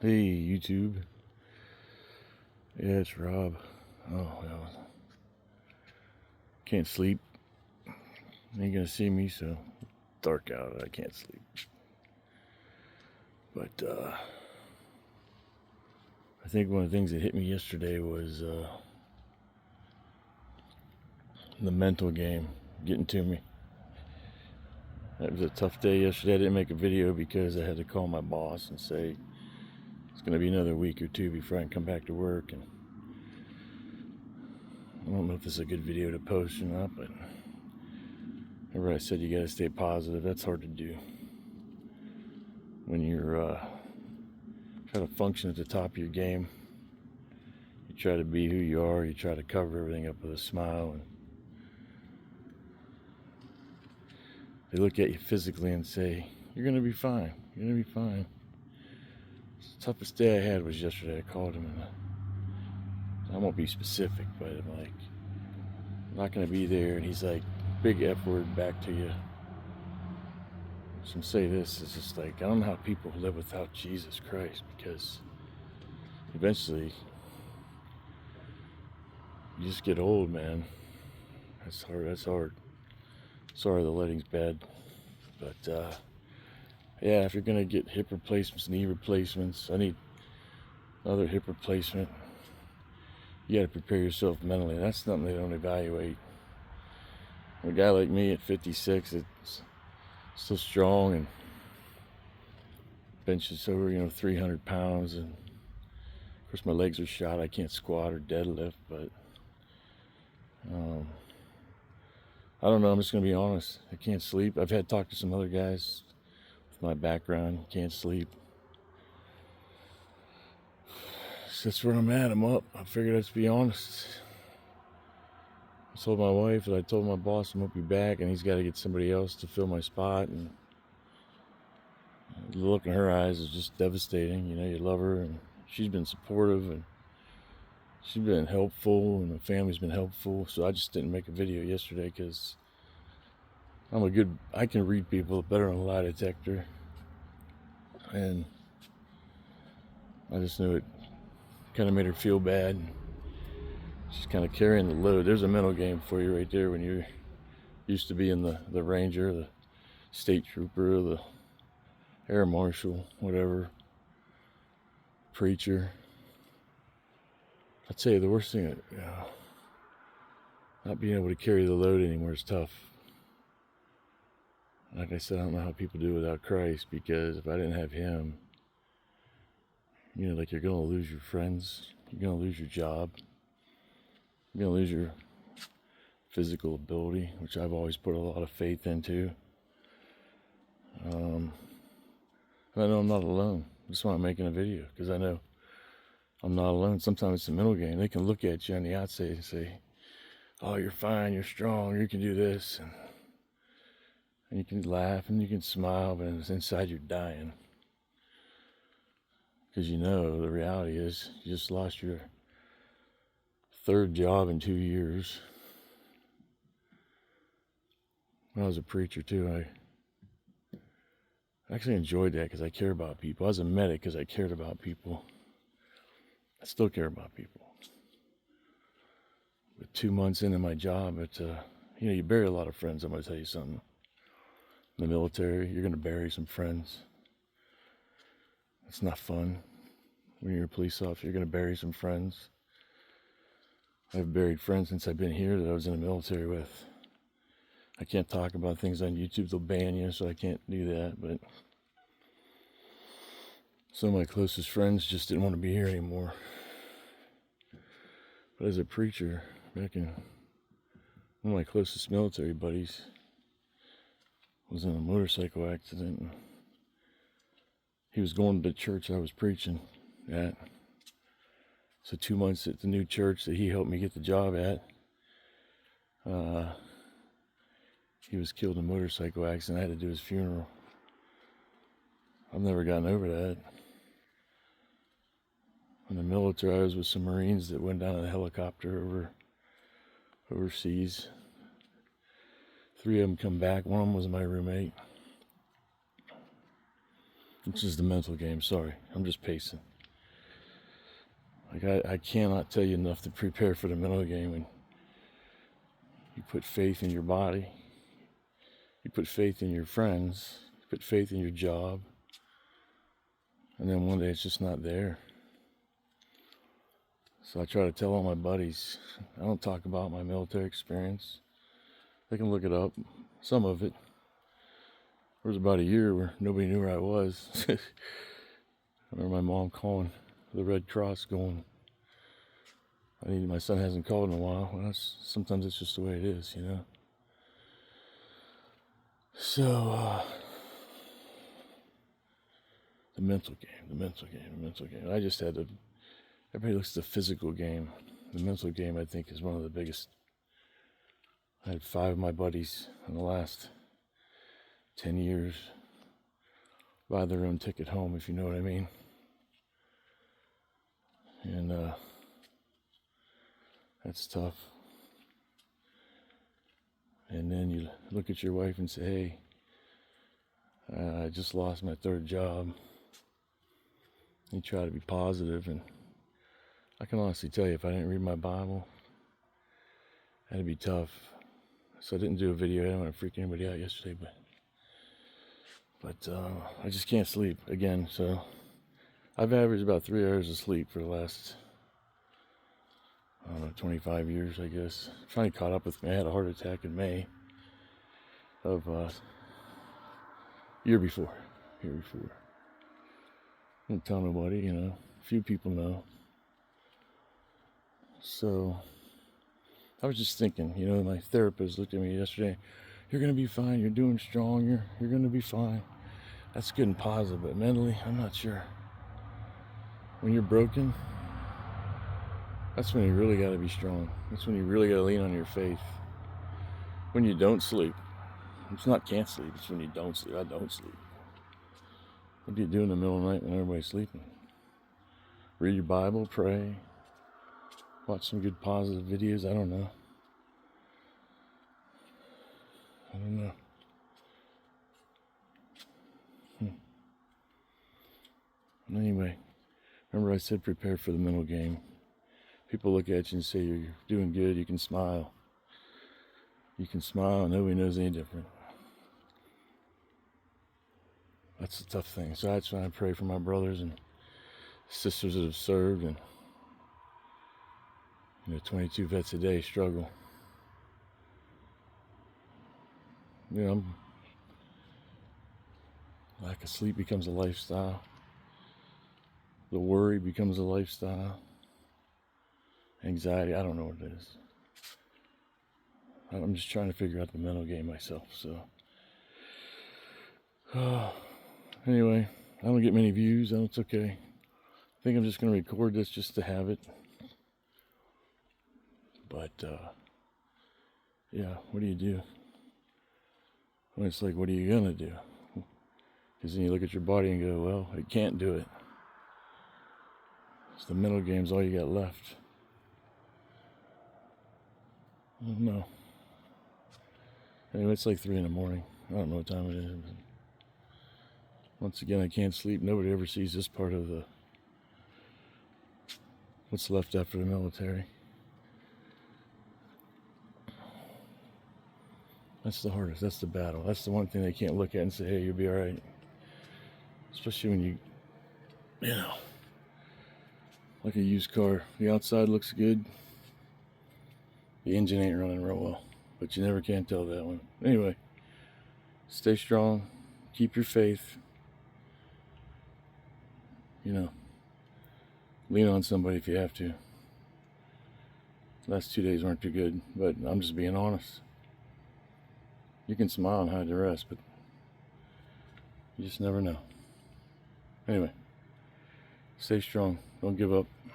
Hey, YouTube. Yeah, it's Rob. Oh, well, can't sleep. Ain't gonna see me, so dark out. I can't sleep. But I think one of the things that hit me yesterday was the mental game getting to me. It was a tough day yesterday. I didn't make a video because I had to call my boss and say it's gonna be another week or two before I can come back to work. And I don't know if this is a good video to post or not, but remember I said you gotta stay positive. That's hard to do when you're trying to function at the top of your game. You try to be who you are. You try to cover everything up with a smile, and they look at you physically and say, "You're gonna be fine. You're gonna be fine." The toughest day I had was yesterday. I called him, and I won't be specific, but I'm like, "I'm not gonna be there," and he's like, "Big F word back to you." Some say this is just like, I don't know how people live without Jesus Christ, because eventually you just get old, man. That's hard. That's hard. Sorry, the lighting's bad, but yeah, if you're gonna get hip replacements, knee replacements, I need another hip replacement. You gotta prepare yourself mentally. That's something they don't evaluate. A guy like me at 56, it's still strong and benches over 300 pounds, and of course my legs are shot. I can't squat or deadlift, but I don't know. I'm just gonna be honest. I can't sleep. I've had talked to some other guys with my background. Can't sleep. That's where I'm at. I'm up. I figured I'd just be honest. I told my wife that I told my boss I won't be back, and he's got to get somebody else to fill my spot. And the look in her eyes is just devastating. You love her, and she's been supportive, and she's been helpful, and the family's been helpful. So I just didn't make a video yesterday because I can read people better than a lie detector, and I just knew it kind of made her feel bad. She's kind of carrying the load. There's a mental game for you right there when you're used to being the ranger, the state trooper, the air marshal, whatever, preacher. I'd say the worst thing, not being able to carry the load anymore is tough. Like I said, I don't know how people do without Christ, because if I didn't have him, like, you're going to lose your friends, you're going to lose your job, you're going to lose your physical ability, which I've always put a lot of faith into. And I know I'm not alone. That's why I'm making a video, because I know I'm not alone. Sometimes it's a mental game. They can look at you on the outside and say, "Oh, you're fine, you're strong, you can do this," and you can laugh and you can smile, but inside you're dying, because the reality is you just lost your third job in 2 years. When I was a preacher too, I actually enjoyed that because I care about people. I was a medic because I cared about people. I still care about people. But 2 months into my job, you bury a lot of friends. I'm going to tell you something. In the military, you're going to bury some friends. It's not fun. When you're a police officer, you're going to bury some friends. I've buried friends since I've been here that I was in the military with. I can't talk about things on YouTube. They'll ban you, so I can't do that. But some of my closest friends just didn't want to be here anymore. But as a preacher, back in one of my closest military buddies was in a motorcycle accident. And he was going to the church I was preaching at. So 2 months at the new church that he helped me get the job at, he was killed in a motorcycle accident. I had to do his funeral. I've never gotten over that. In the military, I was with some Marines that went down in a helicopter overseas. 3 of them come back. One of them was my roommate. Which is the mental game. Sorry, I'm just pacing. Like I cannot tell you enough to prepare for the mental game. And you put faith in your body, you put faith in your friends, you put faith in your job, and then one day it's just not there. So I try to tell all my buddies, I don't talk about my military experience. They can look it up, some of it. There was about a year where nobody knew where I was. I remember my mom calling the Red Cross going, my son hasn't called in a while. Well, sometimes it's just the way it is, you know. So, the mental game. I just had to, everybody looks at the physical game. The mental game, I think, is one of the biggest. I had 5 of my buddies in the last 10 years buy their own ticket home, if you know what I mean. And that's tough. And then you look at your wife and say, hey, I just lost my 3rd job. You try to be positive, and I can honestly tell you, if I didn't read my Bible, that'd be tough. So I didn't do a video. I didn't want to freak anybody out yesterday, but I just can't sleep again. So I've averaged about 3 hours of sleep for the last, I don't know, 25 years, I guess. Finally caught up with me. I had a heart attack in May of year before. Don't tell nobody, you know. Few people know. So I was just thinking, you know, my therapist looked at me yesterday. You're gonna be fine. You're doing strong. You're gonna be fine. That's good and positive, but mentally, I'm not sure. When you're broken, that's when you really got to be strong. That's when you really got to lean on your faith. When you don't sleep, it's not can't sleep. It's when you don't sleep. I don't sleep. What do you do in the middle of the night when everybody's sleeping? Read your Bible, pray, watch some good positive videos. I don't know. Anyway, remember I said prepare for the mental game. People look at you and say you're doing good. You can smile. You can smile and nobody knows any different. That's the tough thing. So that's why I pray for my brothers and sisters that have served, and 22 vets a day struggle. Lack of sleep becomes a lifestyle. The worry becomes a lifestyle. Anxiety, I don't know what it is. I'm just trying to figure out the mental game myself, so. Anyway, I don't get many views, and it's okay. I think I'm just going to record this just to have it. But, yeah, what do you do? Well, it's like, what are you going to do? Because then you look at your body and go, well, I can't do it. So the mental game's all you got left. I don't know. Anyway, it's like 3 in the morning. I don't know what time it is. But once again, I can't sleep. Nobody ever sees this part of what's left after the military. That's the hardest. That's the battle. That's the one thing they can't look at and say, hey, you'll be all right. Especially when you like a used car. The outside looks good. The engine ain't running real well. But you never can tell that one. Anyway, stay strong. Keep your faith. Lean on somebody if you have to. Last 2 days weren't too good, but I'm just being honest. You can smile and hide the rest, but you just never know. Anyway, stay strong. Don't give up.